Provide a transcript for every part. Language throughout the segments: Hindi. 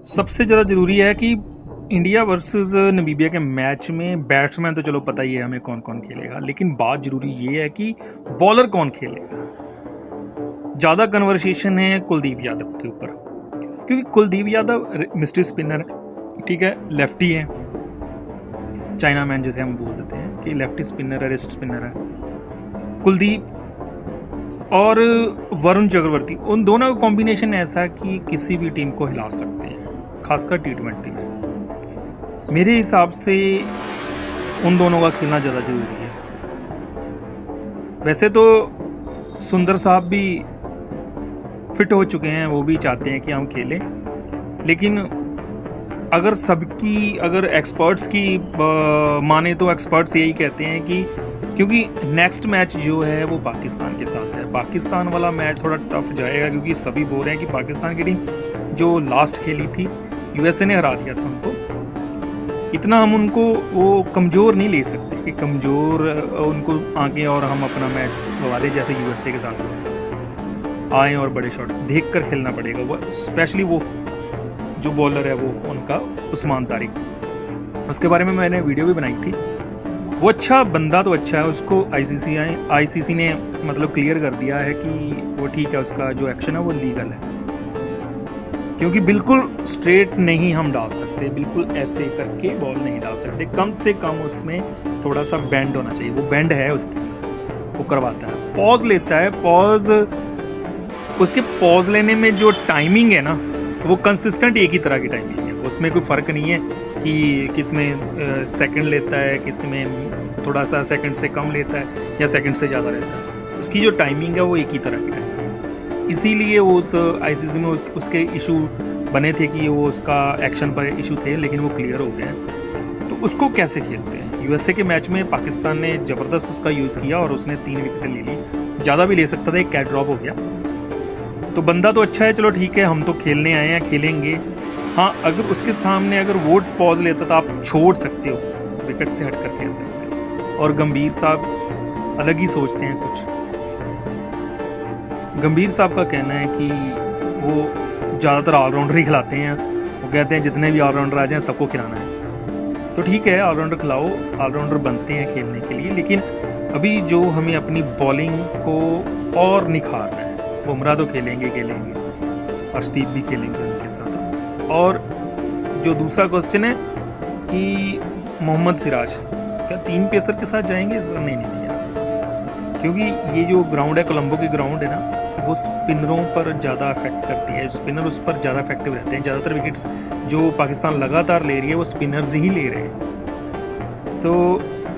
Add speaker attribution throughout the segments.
Speaker 1: सबसे ज़्यादा ज़रूरी है कि इंडिया वर्सेस नमीबिया के मैच में बैट्समैन तो चलो पता ही है हमें कौन कौन खेलेगा, लेकिन बात ज़रूरी ये है कि बॉलर कौन खेलेगा। ज़्यादा कन्वर्सेशन है कुलदीप यादव के ऊपर, क्योंकि कुलदीप यादव मिस्ट्री स्पिनर है, ठीक है, लेफ्टी है, चाइना मैन जैसे हम बोल देते हैं कि लेफ्टी स्पिनर है, रिस्ट स्पिनर है। कुलदीप और वरुण चक्रवर्ती, उन दोनों का कॉम्बिनेशन ऐसा है कि किसी भी टीम को हिला सकते हैं, खासकर T20 में। मेरे हिसाब से उन दोनों का खेलना ज़्यादा जरूरी है। वैसे तो सुंदर साहब भी फिट हो चुके हैं, वो भी चाहते हैं कि हम खेलें, लेकिन अगर एक्सपर्ट्स की माने तो एक्सपर्ट्स यही कहते हैं कि क्योंकि नेक्स्ट मैच जो है वो पाकिस्तान के साथ है, पाकिस्तान वाला मैच थोड़ा टफ जाएगा, क्योंकि सभी बोल रहे हैं कि पाकिस्तान की टीम जो लास्ट खेली थी USA ने हरा दिया था उनको। इतना हम उनको वो कमज़ोर नहीं ले सकते कि कमज़ोर उनको आगे और हम अपना मैच गवा दें जैसे USA के साथ हुआ था। आए और बड़े शॉट देख कर खेलना पड़ेगा, वो स्पेशली वो जो बॉलर है वो उनका उस्मान तारिक, उसके बारे में मैंने वीडियो भी बनाई थी। वो अच्छा बंदा तो अच्छा है, उसको ICC ने मतलब क्लियर कर दिया है कि वो ठीक है, उसका जो एक्शन है वो लीगल है, क्योंकि बिल्कुल स्ट्रेट नहीं हम डाल सकते, बिल्कुल ऐसे करके बॉल नहीं डाल सकते, कम से कम उसमें थोड़ा सा बेंड होना चाहिए। वो बेंड है उसके अंदर, वो करवाता है, पॉज लेता है, उसके पॉज लेने में जो टाइमिंग है ना वो कंसिस्टेंट एक ही तरह की टाइमिंग है, उसमें कोई फ़र्क नहीं है कि किस में सेकंड लेता है, किस में थोड़ा सा सेकंड से कम लेता है या सेकंड से ज़्यादा रहता है। उसकी जो टाइमिंग है वो एक ही तरह की टाइमिंग है, इसीलिए वो उस ICC में उसके इशू बने थे कि वो उसका एक्शन पर इशू थे, लेकिन वो क्लियर हो गए। तो उसको कैसे खेलते हैं? USA के मैच में पाकिस्तान ने ज़बरदस्त उसका यूज़ किया और उसने 3 विकेटें ले ली, ज़्यादा भी ले सकता था, एक कैच ड्रॉप हो गया। तो बंदा तो अच्छा है, चलो ठीक है, हम तो खेलने आए हैं, खेलेंगे। हाँ, अगर उसके सामने अगर वो पॉज लेता तो आप छोड़ सकते हो, विकेट से हट कर खेल सकते हो। और गंभीर साहब अलग ही सोचते हैं कुछ। गंभीर साहब का कहना है कि वो ज़्यादातर ऑलराउंडर ही खिलाते हैं, वो कहते हैं जितने भी ऑलराउंडर आ जाएं सबको खिलाना है। तो ठीक है, ऑलराउंडर खिलाओ, ऑलराउंडर बनते हैं खेलने के लिए, लेकिन अभी जो हमें अपनी बॉलिंग को और निखारना है, बुमराह तो खेलेंगे और स्टीव भी खेलेंगे उनके साथ। और जो दूसरा क्वेश्चन है कि मोहम्मद सिराज क्या 3 पेसर के साथ जाएंगे इस बार? नहीं यार, क्योंकि ये जो ग्राउंड है, कोलंबो की ग्राउंड है ना, वो स्पिनरों पर ज़्यादा अफेक्ट करती है, स्पिनर उस पर ज़्यादा इफेक्टिव रहते हैं। ज़्यादातर विकेट्स जो पाकिस्तान लगातार ले रही है वो स्पिनर्स ही ले रहे हैं। तो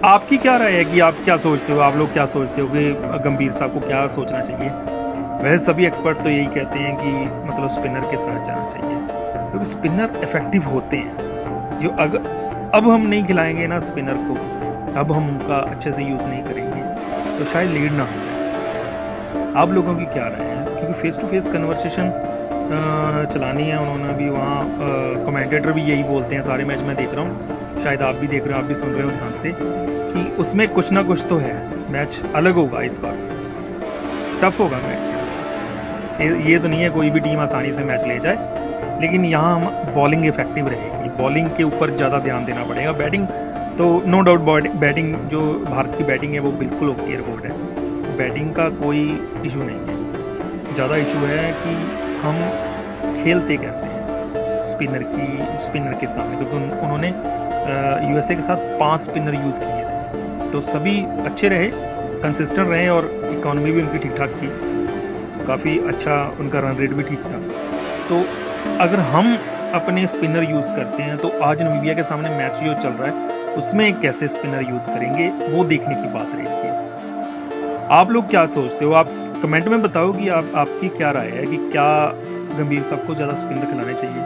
Speaker 1: आपकी क्या राय है कि आप क्या सोचते हो, आप लोग क्या सोचते हो कि गंभीर साहब को क्या सोचना चाहिए? वैसे सभी एक्सपर्ट तो यही कहते हैं कि मतलब स्पिनर के साथ जाना चाहिए, क्योंकि स्पिनर इफेक्टिव होते हैं। जो अगर अब हम नहीं खिलाएंगे ना स्पिनर को, अब हम उनका अच्छे से यूज़ नहीं करेंगे तो शायद लीड ना हो जाए। आप लोगों की क्या राय है? क्योंकि फेस टू फेस कन्वर्सेशन चलानी है उन्होंने भी, वहाँ कमेंटेटर भी यही बोलते हैं, सारे मैच में देख रहा हूँ, शायद आप भी देख रहे हो, आप भी सुन रहे हो ध्यान से, कि उसमें कुछ ना कुछ तो है, मैच अलग होगा इस बार, टफ होगा मैच। ये तो नहीं है कोई भी टीम आसानी से मैच ले जाए, लेकिन यहाँ हम बॉलिंग इफेक्टिव रहेगी, बॉलिंग के ऊपर ज़्यादा ध्यान देना पड़ेगा। बैटिंग तो नो डाउट, बैटिंग जो भारत की बैटिंग है वो बिल्कुल ओके रिपोर्ट है, बैटिंग का कोई इशू नहीं है। ज़्यादा इशू है कि हम खेलते कैसे हैं स्पिनर के सामने, क्योंकि उन्होंने USA के साथ 5 स्पिनर यूज़ किए थे, तो सभी अच्छे रहे, कंसिस्टेंट रहे और इकॉनमी भी उनकी ठीक ठाक थी, काफ़ी अच्छा उनका रन रेट भी ठीक था। तो अगर हम अपने स्पिनर यूज़ करते हैं तो आज नमीबिया के सामने मैच जो चल रहा है उसमें कैसे स्पिनर यूज़ करेंगे वो देखने की बात रहेगी। आप लोग क्या सोचते हो? आप कमेंट में बताओ कि आपकी क्या राय है कि क्या गंभीर साहब को ज़्यादा स्पिनर खिलाने चाहिए,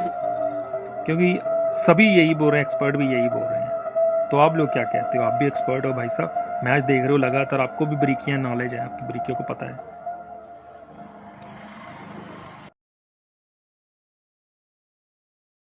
Speaker 1: क्योंकि सभी यही बोल रहे हैं, एक्सपर्ट भी यही बोल रहे हैं। तो आप लोग क्या कहते हो? आप भी एक्सपर्ट हो भाई साहब, मैच देख रहे हो लगातार, आपको भी बारीकियाँ नॉलेज है, आपकी बारीकियों को पता है।